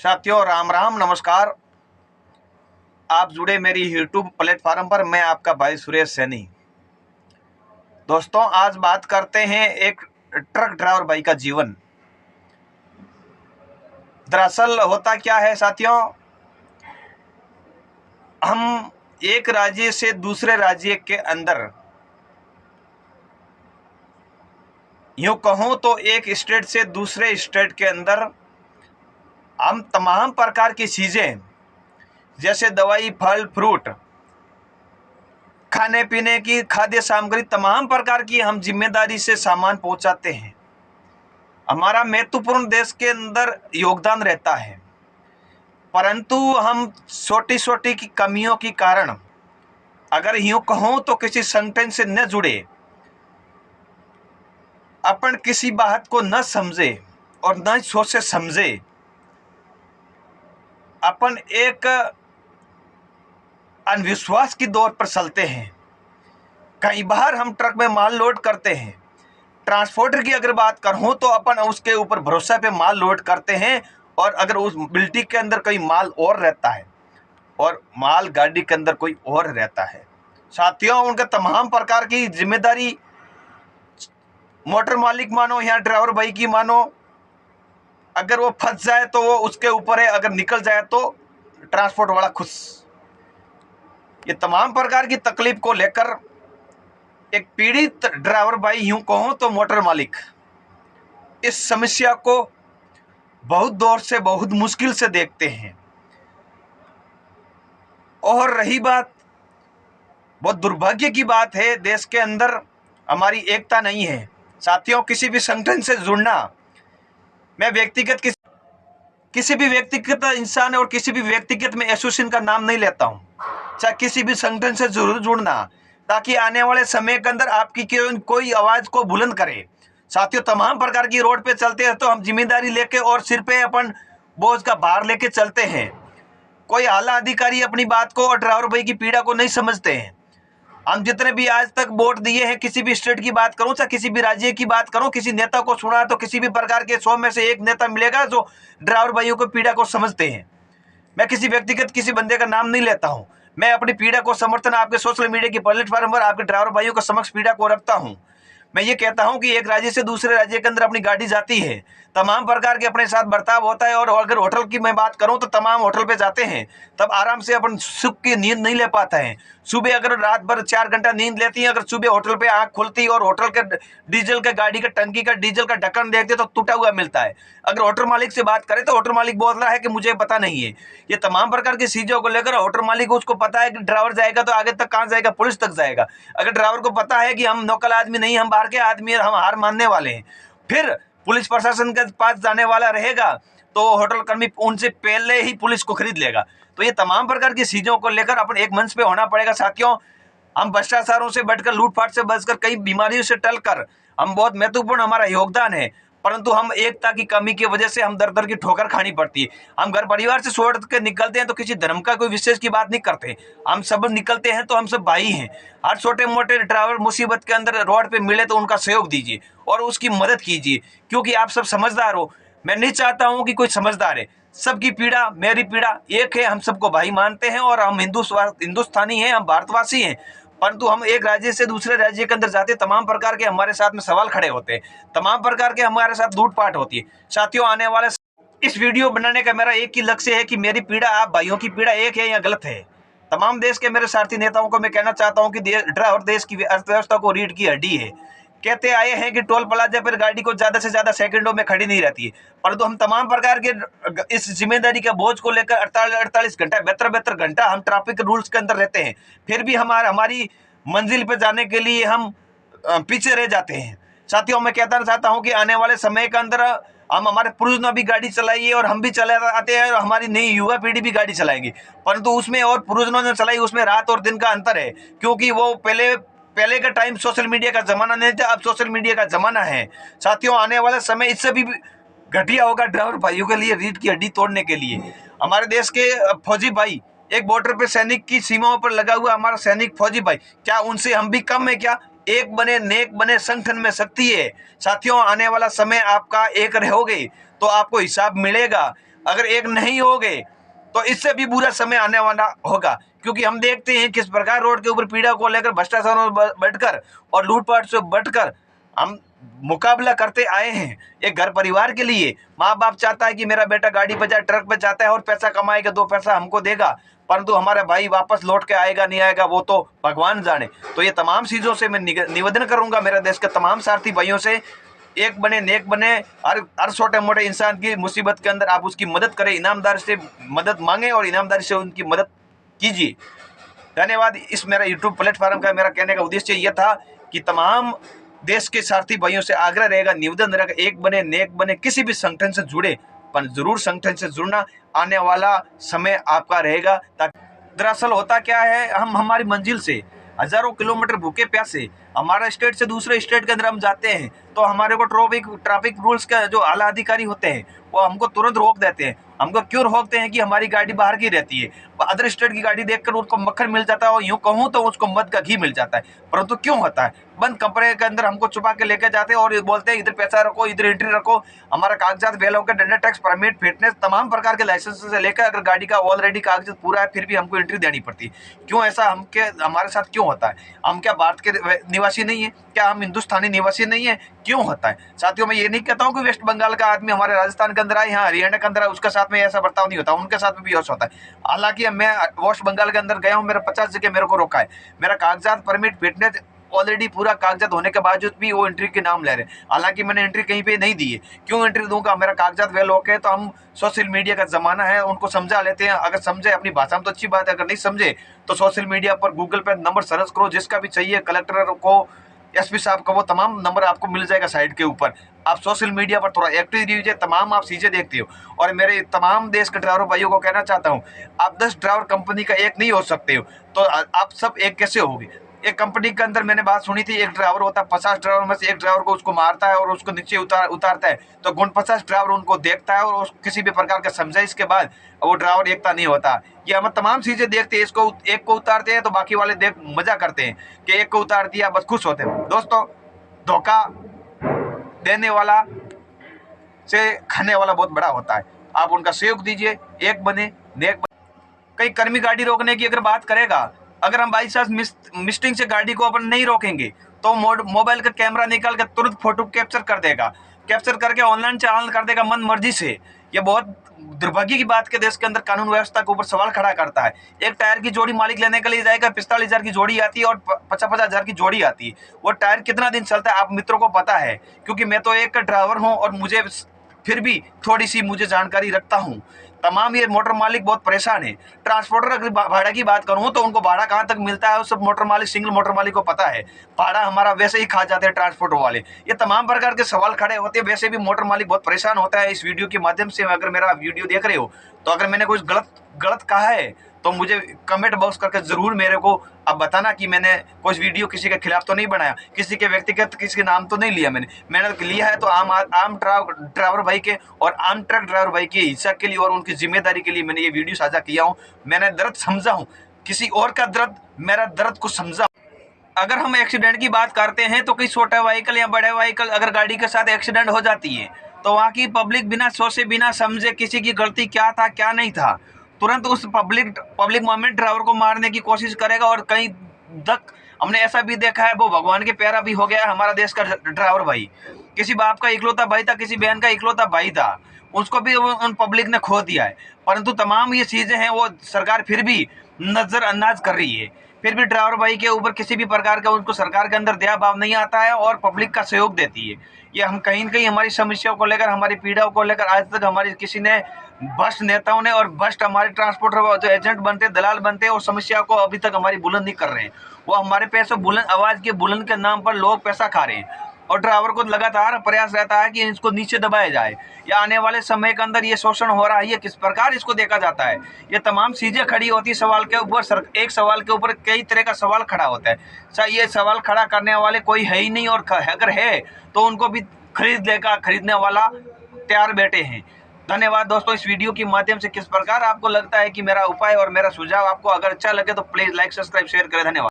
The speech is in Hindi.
साथियों राम राम नमस्कार। आप जुड़े मेरी यूट्यूब प्लेटफॉर्म पर। मैं आपका भाई सुरेश सैनी। दोस्तों आज बात करते हैं एक ट्रक ड्राइवर भाई का जीवन। दरअसल होता क्या है साथियों, हम एक राज्य से दूसरे राज्य के अंदर, यूं कहूं तो एक स्टेट से दूसरे स्टेट के अंदर हम तमाम प्रकार की चीजें जैसे दवाई, फल, फ्रूट, खाने पीने की खाद्य सामग्री, तमाम प्रकार की हम जिम्मेदारी से सामान पहुंचाते हैं। हमारा महत्वपूर्ण देश के अंदर योगदान रहता है, परंतु हम छोटी छोटी की कमियों के कारण, अगर यूं कहूं तो किसी संगठन से न जुड़े, अपन किसी बात को न समझे और न सोचे समझे, अपन एक अंधविश्वास की दौर पर चलते हैं। कई बार हम ट्रक में माल लोड करते हैं। ट्रांसपोर्टर की अगर बात करूं तो अपन उसके ऊपर भरोसा पे माल लोड करते हैं, और अगर उस बिल्टी के अंदर कोई माल और रहता है और माल गाड़ी के अंदर कोई और रहता है, साथियों उनका तमाम प्रकार की जिम्मेदारी मोटर मालिक मानो या ड्राइवर भाई की मानो। अगर वो फंस जाए तो वो उसके ऊपर है, अगर निकल जाए तो ट्रांसपोर्ट वाला खुश। ये तमाम प्रकार की तकलीफ को लेकर एक पीड़ित ड्राइवर भाई, यूं कहूं तो मोटर मालिक, इस समस्या को बहुत दौर से, बहुत मुश्किल से देखते हैं। और रही बात, बहुत दुर्भाग्य की बात है, देश के अंदर हमारी एकता नहीं है। साथियों किसी भी संगठन से जुड़ना, मैं व्यक्तिगत किसी भी व्यक्तिगत इंसान और किसी भी व्यक्तिगत में एसोसिएशन का नाम नहीं लेता हूं, चाहे किसी भी संगठन से जरूर जुड़ना, ताकि आने वाले समय के अंदर आपकी कोई आवाज को बुलंद करे। साथियों तमाम प्रकार की रोड पे चलते हैं तो हम जिम्मेदारी लेके और सिर पे अपन बोझ का भार लेके चलते हैं। कोई आला अधिकारी अपनी बात को और ड्राइवर भाई की पीड़ा को नहीं समझते हैं। हम जितने भी आज तक वोट दिए हैं, किसी भी स्टेट की बात करूं चाहे किसी भी राज्य की बात करूं, किसी नेता को सुना तो किसी भी प्रकार के 100 में से एक नेता मिलेगा जो ड्राइवर भाइयों को पीड़ा को समझते हैं। मैं किसी व्यक्तिगत किसी बंदे का नाम नहीं लेता हूं, मैं अपनी पीड़ा को समर्थन आपके सोशल मीडिया की प्लेटफॉर्म पर आपके ड्राइवर भाइयों के समक्ष पीड़ा को रखता हूं। मैं ये कहता हूं कि एक राज्य से दूसरे राज्य के अंदर अपनी गाड़ी जाती है, तमाम प्रकार के अपने साथ बर्ताव होता है, और अगर होटल की मैं बात करूं तो तमाम होटल पे जाते हैं, तब आराम से अपन सुख की नींद नहीं ले पाता है। सुबह अगर रात भर 4 घंटा नींद लेती है, अगर सुबह होटल पे आंख खुलती और होटल के डीजल के गाड़ी का टंकी का डीजल का ढक्कन देखते तो टूटा हुआ मिलता है। अगर होटल मालिक से बात करें तो होटल मालिक बोल रहा है कि मुझे पता नहीं है। ये तमाम प्रकार की चीजों को लेकर होटल मालिक उसको पता है कि ड्राइवर जाएगा तो आगे तक कहां जाएगा, पुलिस तक जाएगा। अगर ड्राइवर को पता है कि हम लोकल आदमी नहीं, हम बाहर के आदमी हैं, हम हार मानने वाले हैं, फिर पुलिस प्रशासन के पास जाने वाला रहेगा तो होटल कर्मी उनसे पहले ही पुलिस को खरीद लेगा। तो ये तमाम प्रकार की चीजों को लेकर अपन एक मंच पे होना पड़ेगा। साथियों हम भ्रष्टाचारों से बचकर, लूटपाट से बचकर, कई बीमारियों से टलकर, हम बहुत महत्वपूर्ण हमारा योगदान है, परंतु हम एकता की कमी की वजह से हम दर दर की ठोकर खानी पड़ती है। हम घर परिवार से छोड़ के निकलते हैं तो किसी धर्म का कोई विशेष की बात नहीं करते, हम सब निकलते हैं तो हम सब भाई हैं। हर छोटे मोटे ड्राइवर मुसीबत के अंदर रोड पे मिले तो उनका सहयोग दीजिए और उसकी मदद कीजिए, क्योंकि आप सब समझदार हो। मैं नहीं चाहता हूं कि कोई समझदार है, सबकी पीड़ा मेरी पीड़ा एक है, हम सबको भाई मानते हैं और हम हिंदुस्तानी हैं, हम भारतवासी हैं। परंतु हम एक राज्य से दूसरे राज्य के अंदर जाते, तमाम प्रकार के हमारे साथ में सवाल खड़े होते हैं, तमाम प्रकार के हमारे साथ लूटपाट होती है। साथियों आने वाले इस वीडियो बनाने का मेरा एक ही लक्ष्य है कि मेरी पीड़ा, आप भाइयों की पीड़ा एक है या गलत है। तमाम देश के मेरे सारथी नेताओं को मैं कहना चाहता हूं कि ड्राइवर देश की अर्थव्यवस्था को रीढ़ की हड्डी है। कहते आए हैं कि टोल प्लाजा पर गाड़ी को ज्यादा से ज्यादा सेकंडों में खड़ी नहीं रहती है, परंतु हम तमाम प्रकार के इस जिम्मेदारी के बोझ को लेकर 48 घंटा, 72 घंटा हम ट्रैफिक रूल्स के अंदर रहते हैं, फिर भी हमारी मंजिल पे जाने के लिए हम पीछे रह जाते हैं। साथियों मैं कहना चाहता हूं कि आने वाले समय के अंदर हम, हमारे पुरुष ने भी गाड़ी चलाई है और हम भी चले आते हैं और हमारी नई युवा पीढ़ी भी गाड़ी चलाएंगी, परंतु उसमें और पुरुषों ने चलाई उसमें रात और दिन का अंतर है, क्योंकि वो पहले का टाइम सोशल मीडिया का जमाना नहीं था, अब सोशल मीडिया का जमाना है। साथियों आने वाला समय इससे भी घटिया होगा ड्राइवर भाइयों के लिए, रीढ़ की हड्डी तोड़ने के लिए। हमारे देश के फौजी भाई, एक बॉर्डर पे सैनिक की सीमाओं पर लगा हुआ हमारा सैनिक फौजी भाई, क्या उनसे हम भी कम है क्या? एक बने नेक बने, संगठन में शक्ति है। साथियों आने वाला समय आपका एक रहोगे तो आपको हिसाब मिलेगा। अगर एक नहीं हो गए तो इससे भी बुरा समय आने वाला होगा, क्योंकि हम देखते हैं किस प्रकार रोड के ऊपर पीड़ा को लेकर भ्रष्टाचार में बढ़कर और लूटपाट से बढ़कर हम मुकाबला करते आए हैं। एक घर परिवार के लिए माँ बाप चाहता है कि मेरा बेटा गाड़ी पे जाए, ट्रक पे जाता है और पैसा कमाएगा, 2 पैसा हमको देगा, परंतु हमारा भाई वापस लौट के आएगा नहीं आएगा वो तो भगवान जाने। तो ये तमाम चीज़ों से मैं निवेदन करूंगा मेरे देश के तमाम सारथी भाइयों से, एक बने नेक बने, हर छोटे मोटे इंसान की मुसीबत के अंदर आप उसकी मदद करें, ईमानदारी से मदद मांगे और ईमानदारी से उनकी मदद कीजिए। धन्यवाद। इस मेरा यूट्यूब प्लेटफॉर्म का मेरा कहने का उद्देश्य यह था कि तमाम देश के सारथी भाइयों से आग्रह रहेगा, निवेदन रहेगा, एक बने नेक बने, किसी भी संगठन से जुड़े पर जरूर संगठन से जुड़ना, आने वाला समय आपका रहेगा। दरअसल होता क्या है, हम हमारी मंजिल से हजारों किलोमीटर भूखे प्यासे हमारा स्टेट से दूसरे स्टेट के अंदर हम जाते हैं तो हमारे को ट्रैफिक रूल्स का जो आला अधिकारी होते हैं वो हमको तुरंत रोक देते हैं। हमको क्यों रोकते हैं कि हमारी गाड़ी बाहर की रहती है, अदर स्टेट की गाड़ी देखकर उसको मक्खन मिल जाता है और यूँ कहूँ तो उसको मध का घी मिल जाता है, परंतु क्यों होता है, बंद कमरे के अंदर हमको छुपा के लेके जाते हैं और बोलते हैं इधर पैसा रखो, इधर एंट्री रखो, हमारा कागजात फेल होकर डेंटल टैक्स परमिट फिटनेस तमाम प्रकार के लाइसेंस से लेकर अगर गाड़ी का ऑलरेडी कागजात पूरा है फिर भी हमको एंट्री देनी पड़ती है। क्यों ऐसा हमारे साथ क्यों होता है? हम क्या भारत के निवासी नहीं है? क्या हम हिंदुस्तानी निवासी नहीं है? क्यों होता है? साथियों, मैं ये नहीं कहता हूँ कि वेस्ट बंगाल का आदमी हमारे राजस्थान के अंदर आए, यहाँ हरियाणा के अंदर आए, उसके साथ में ऐसा बर्ताव नहीं होता, उनके साथ में भी ऐसा होता है। हालांकि मैं वेस्ट बंगाल के अंदर गया हूँ, मेरा 50 जगह मेरे को रोका है, मेरा कागजात परमिट फिटनेस ऑलरेडी पूरा कागजात होने के बावजूद भी वो एंट्री के नाम ले रहे हैं। हालांकि मैंने एंट्री कहीं पे नहीं दी है। क्यों एंट्री दूंगा? मेरा कागजात वेल होके तो हम सोशल मीडिया का जमाना है, उनको समझा लेते हैं। अगर समझे अपनी भाषा में तो अच्छी बात है, अगर नहीं समझे तो सोशल मीडिया पर गूगल पर नंबर सर्च करो, जिसका भी चाहिए, कलेक्टर को, एसपी साहब का, वो तमाम नंबर आपको मिल जाएगा साइड के ऊपर। आप सोशल मीडिया पर थोड़ा एक्टिव दीजिए, तमाम आप चीज़ें देखते हो। और मेरे तमाम देश के ड्राइवर भाइयों को कहना चाहता हूँ, आप 10 ड्राइवर कंपनी का एक नहीं हो सकते हो, तो आप सब एक कैसे होगे? एक कंपनी के अंदर मैंने बात सुनी थी, एक ड्राइवर होता है, 50 ड्राइवर में से एक ड्राइवर को उसको मारता है और उसको नीचे उतारता है, तो 49 ड्राइवर उनको देखता है और किसी भी प्रकार का समझाइश के बाद वो ड्राइवर एकता नहीं होता। ये हम तमाम चीज़ें देखते हैं, इसको एक को उतारते हैं तो बाकी वाले देख मजा करते हैं कि एक को उतार दिया, बस खुश होते हैं। दोस्तों, धोखा देने वाला से खाने वाला बहुत बड़ा होता है। आप उनका सहयोग दीजिए, एक बने नेक बने। कई कर्मी गाड़ी रोकने की अगर बात करेगा, अगर हम बाई चांस मिस्टिंग से गाड़ी को अपन नहीं रोकेंगे तो मोबाइल का कैमरा निकाल कर तुरंत फोटो कैप्चर कर देगा, कैप्चर करके ऑनलाइन चालान कर देगा मन मर्जी से। ये बहुत दुर्भाग्य की बात के देश के अंदर कानून व्यवस्था के ऊपर सवाल खड़ा करता है। एक टायर की जोड़ी मालिक लेने के लिए जाएगा, 45,000 की जोड़ी आती है और 50,000 की जोड़ी आती है। वो टायर कितना दिन चलता है आप मित्रों को पता है, क्योंकि मैं तो एक ड्राइवर हूँ और मुझे फिर भी थोड़ी सी मुझे जानकारी रखता हूँ। तमाम ये मोटर मालिक बहुत परेशान है। ट्रांसपोर्टर अगर भाड़ा की बात करूँ तो उनको भाड़ा कहाँ तक मिलता है, सब मोटर मालिक, सिंगल मोटर मालिक को पता है। भाड़ा हमारा वैसे ही खा जाते हैं ट्रांसपोर्टर वाले। ये तमाम प्रकार के सवाल खड़े होते हैं। वैसे भी मोटर मालिक बहुत परेशान होता है। इस वीडियो के माध्यम से अगर मेरा वीडियो देख रहे हो तो अगर मैंने कुछ गलत कहा है तो मुझे कमेंट बॉक्स करके ज़रूर मेरे को अब बताना कि मैंने कुछ वीडियो किसी के खिलाफ तो नहीं बनाया, किसी के व्यक्तिगत किसी के नाम तो नहीं लिया। मैंने लिया है तो आम ड्राइवर भाई के और आम ट्रक ड्राइवर भाई के हिस्सा के लिए और उनकी जिम्मेदारी के लिए मैंने ये वीडियो साझा किया हूँ। मैंने दर्द समझा हूँ, किसी और का दर्द मेरा दर्द को समझा। अगर हम एक्सीडेंट की बात करते हैं तो कोई छोटा व्हीकल या बड़े व्हीकल अगर गाड़ी के साथ एक्सीडेंट हो जाती है तो वहाँ की पब्लिक बिना सोचे बिना समझे किसी की गलती क्या था क्या नहीं था तुरंत उस पब्लिक मोमेंट ड्राइवर को मारने की कोशिश करेगा। और कहीं तक हमने ऐसा भी देखा है, वो भगवान के प्यारा भी हो गया है हमारा देश का ड्राइवर भाई। किसी बाप का इकलौता भाई था, किसी बहन का इकलौता भाई था, उसको भी उन पब्लिक ने खो दिया है। परंतु तमाम ये चीज़ें हैं वो सरकार फिर भी नज़रअंदाज कर रही है। फिर भी ड्राइवर भाई के ऊपर किसी भी प्रकार का उनको सरकार के अंदर दया भाव नहीं आता है और पब्लिक का सहयोग देती है। ये हम कहीं न कहीं हमारी समस्याओं को लेकर, हमारी पीड़ाओं को लेकर आज तक हमारी किसी ने भ्रष्ट नेताओं ने और भ्रष्ट हमारे ट्रांसपोर्टर जो एजेंट बनते, दलाल बनते और समस्या को अभी तक हमारी बुलंद नहीं कर रहे हैं। वो हमारे पैसे बुलंद आवाज़ के बुलंद के नाम पर लोग पैसा खा रहे हैं और ड्राइवर को लगातार प्रयास रहता है कि इसको नीचे दबाया जाए या आने वाले समय के अंदर ये शोषण हो रहा है, ये किस प्रकार इसको देखा जाता है। ये तमाम चीज़ें खड़ी होती है सवाल के ऊपर। एक सवाल के ऊपर कई तरह का सवाल खड़ा होता है। ये सवाल खड़ा करने वाले कोई है ही नहीं, और अगर है तो उनको भी खरीदने वाला तैयार बैठे हैं। धन्यवाद दोस्तों। इस वीडियो के माध्यम से किस प्रकार आपको लगता है कि मेरा उपाय और मेरा सुझाव आपको अगर अच्छा लगे तो प्लीज़ लाइक, सब्सक्राइब, शेयर करें। धन्यवाद।